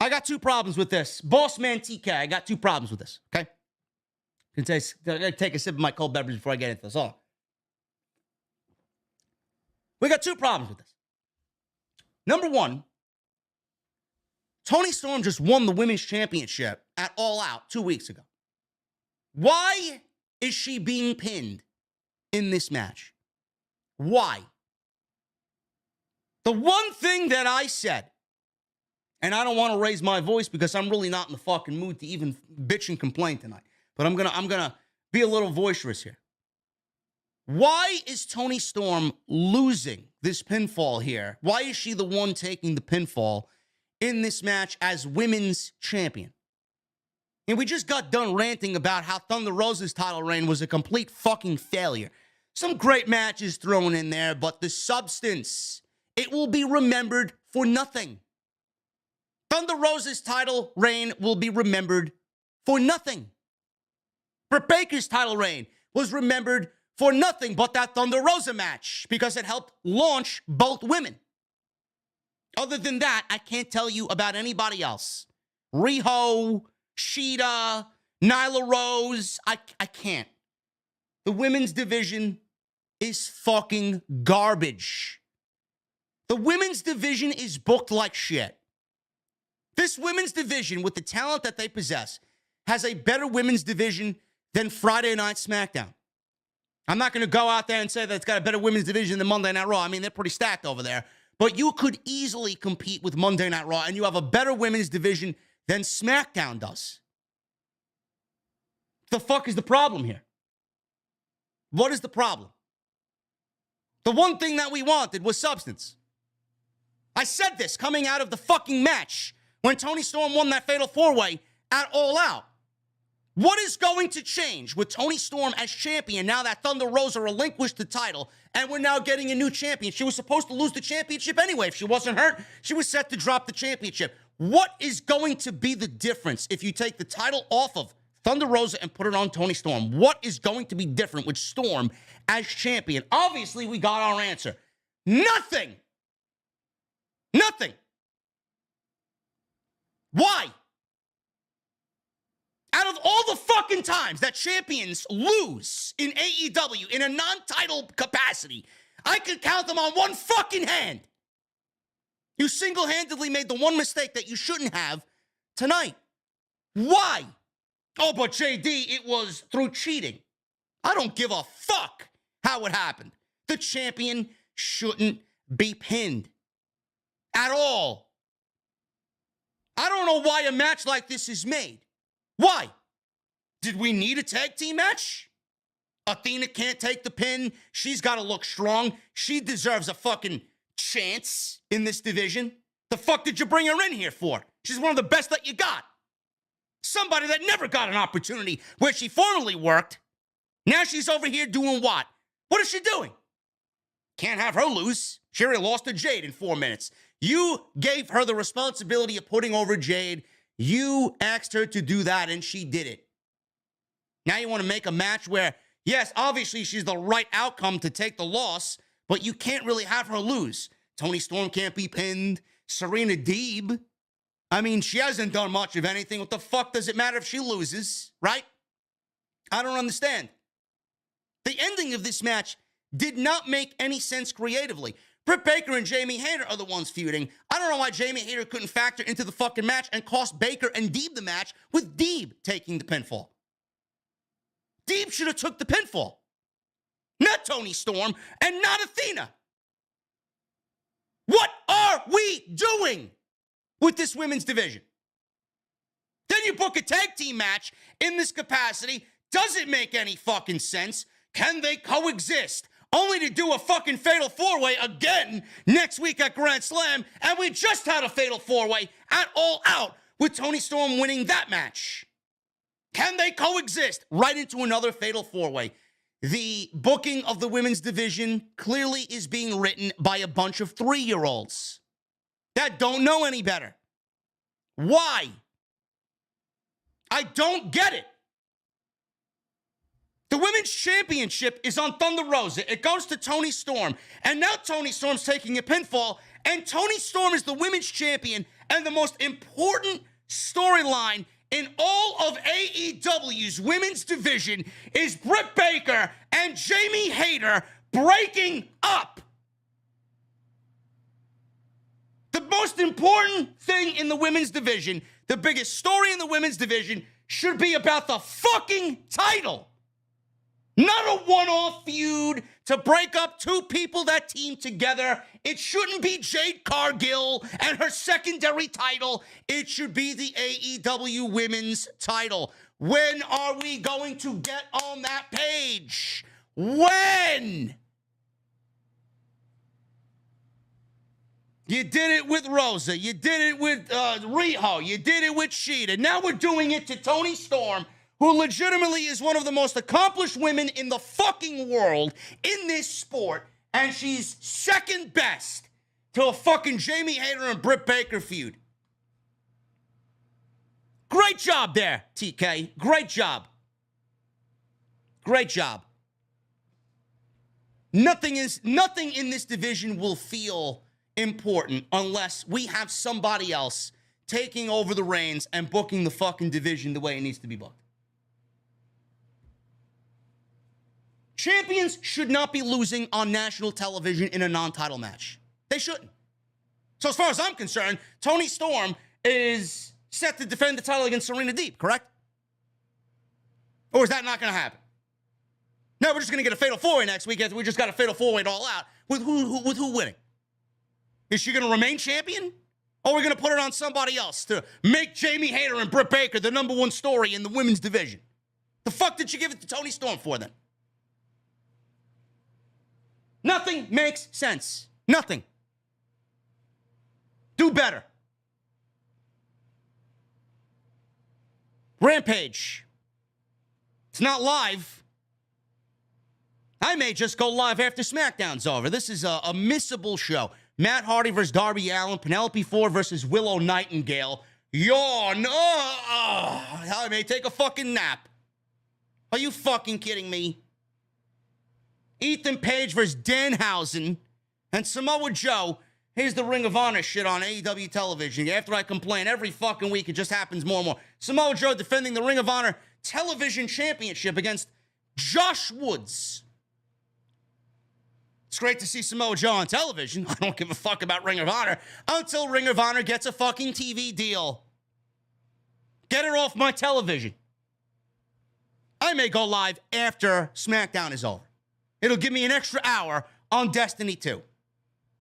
I got two problems with this. Boss man TK, I got two problems with this, okay? I gotta take a sip of my cold beverage before I get into this. Hold on. We got two problems with this. Number one, Toni Storm just won the women's championship at All Out 2 weeks ago. Why is she being pinned in this match? Why? The one thing that I said, and I don't want to raise my voice because I'm really not in the fucking mood to even bitch and complain tonight, but I'm gonna be a little boisterous here. Why is Toni Storm losing this pinfall here? Why is she the one taking the pinfall in this match as women's champion? And we just got done ranting about how Thunder Rosa's title reign was a complete fucking failure. Some great matches thrown in there, but the substance, it will be remembered for nothing. Thunder Rosa's title reign will be remembered for nothing. Britt Baker's title reign was remembered for nothing but that Thunder Rosa match because it helped launch both women. Other than that, I can't tell you about anybody else. Riho, Shida, Nyla Rose, I can't. The women's division is fucking garbage. The women's division is booked like shit. This women's division, with the talent that they possess, has a better women's division than Friday Night SmackDown. I'm not going to go out there and say that it's got a better women's division than Monday Night Raw. I mean, they're pretty stacked over there. But you could easily compete with Monday Night Raw, and you have a better women's division than SmackDown does. The fuck is the problem here? What is the problem? The one thing that we wanted was substance. I said this coming out of the fucking match when Toni Storm won that Fatal 4-Way at All Out. What is going to change with Toni Storm as champion now that Thunder Rosa relinquished the title and we're now getting a new champion? She was supposed to lose the championship anyway. If she wasn't hurt, she was set to drop the championship. What is going to be the difference if you take the title off of Thunder Rosa and put it on Toni Storm? What is going to be different with Storm as champion? Obviously, we got our answer. Nothing. Nothing. Why? Out of all the fucking times that champions lose in AEW in a non-title capacity, I could count them on one fucking hand. You single-handedly made the one mistake that you shouldn't have tonight. Why? Oh, but JD, it was through cheating. I don't give a fuck how it happened. The champion shouldn't be pinned at all. I don't know why a match like this is made. Why? Did we need a tag team match? Athena can't take the pin. She's got to look strong. She deserves a fucking chance in this division. The fuck did you bring her in here for? She's one of the best that you got. Somebody that never got an opportunity where she formerly worked. Now she's over here doing what? What is she doing? Can't have her lose. She already lost to Jade in 4 minutes. You gave her the responsibility of putting over Jade. You asked her to do that, and she did it. Now you want to make a match where, yes, obviously she's the right outcome to take the loss, but you can't really have her lose. Toni Storm can't be pinned. Serena Deeb, I mean, she hasn't done much of anything. What the fuck does it matter if she loses, right? I don't understand. The ending of this match did not make any sense creatively. Britt Baker and Jamie Hayter are the ones feuding. I don't know why Jamie Hayter couldn't factor into the fucking match and cost Baker and Deeb the match with Deeb taking the pinfall. Deeb should have took the pinfall. Not Toni Storm and not Athena. What are we doing with this women's division? Then you book a tag team match in this capacity. Does it make any fucking sense? Can they coexist? Only to do a fucking Fatal 4-Way again next week at Grand Slam, and we just had a Fatal 4-Way at All Out with Toni Storm winning that match. Can they coexist right into another Fatal 4-Way? The booking of the women's division clearly is being written by a bunch of 3-year-olds that don't know any better. Why? I don't get it. The women's championship is on Thunder Rosa. It goes to Toni Storm. And now Toni Storm's taking a pinfall. And Toni Storm is the women's champion. and the most important storyline in all of AEW's women's division is Britt Baker and Jamie Hayter breaking up. The most important thing in the women's division, the biggest story in the women's division, should be about the fucking title. Not a one-off feud to break up two people that team together. It shouldn't be Jade Cargill and her secondary title. It should be the AEW women's title. When are we going to get on that page? When? You did it with Rosa. You did it with Riho. You did it with Sheeta. Now we're doing it to Toni Storm, who legitimately is one of the most accomplished women in the fucking world in this sport, and she's second best to a fucking Jamie Hayter and Britt Baker feud. Great job there, TK. Great job. Great job. Nothing in this division will feel important unless we have somebody else taking over the reins and booking the fucking division the way it needs to be booked. Champions should not be losing on national television in a non-title match. They shouldn't. So as far as I'm concerned, Toni Storm is set to defend the title against Serena Deeb, correct? Or is that not going to happen? No, we're just going to get a fatal four-way next week. We just got a fatal four-way all out. With who winning? Is she going to remain champion? Or are we going to put it on somebody else to make Jamie Hayter and Britt Baker the number one story in the women's division? The fuck did you give it to Toni Storm for then? Nothing makes sense. Nothing. Do better. Rampage. It's not live. I may just go live after SmackDown's over. This is a missable show. Matt Hardy versus Darby Allin. Penelope Ford versus Willow Nightingale. Yawn. I may take a fucking nap. Are you fucking kidding me? Ethan Page versus Danhausen. And Samoa Joe. Here's the Ring of Honor shit on AEW television. After I complain every fucking week, it just happens more and more. Samoa Joe defending the Ring of Honor television championship against Josh Woods. It's great to see Samoa Joe on television. I don't give a fuck about Ring of Honor until Ring of Honor gets a fucking TV deal. Get it off my television. I may go live after SmackDown is over. It'll give me an extra hour on Destiny 2.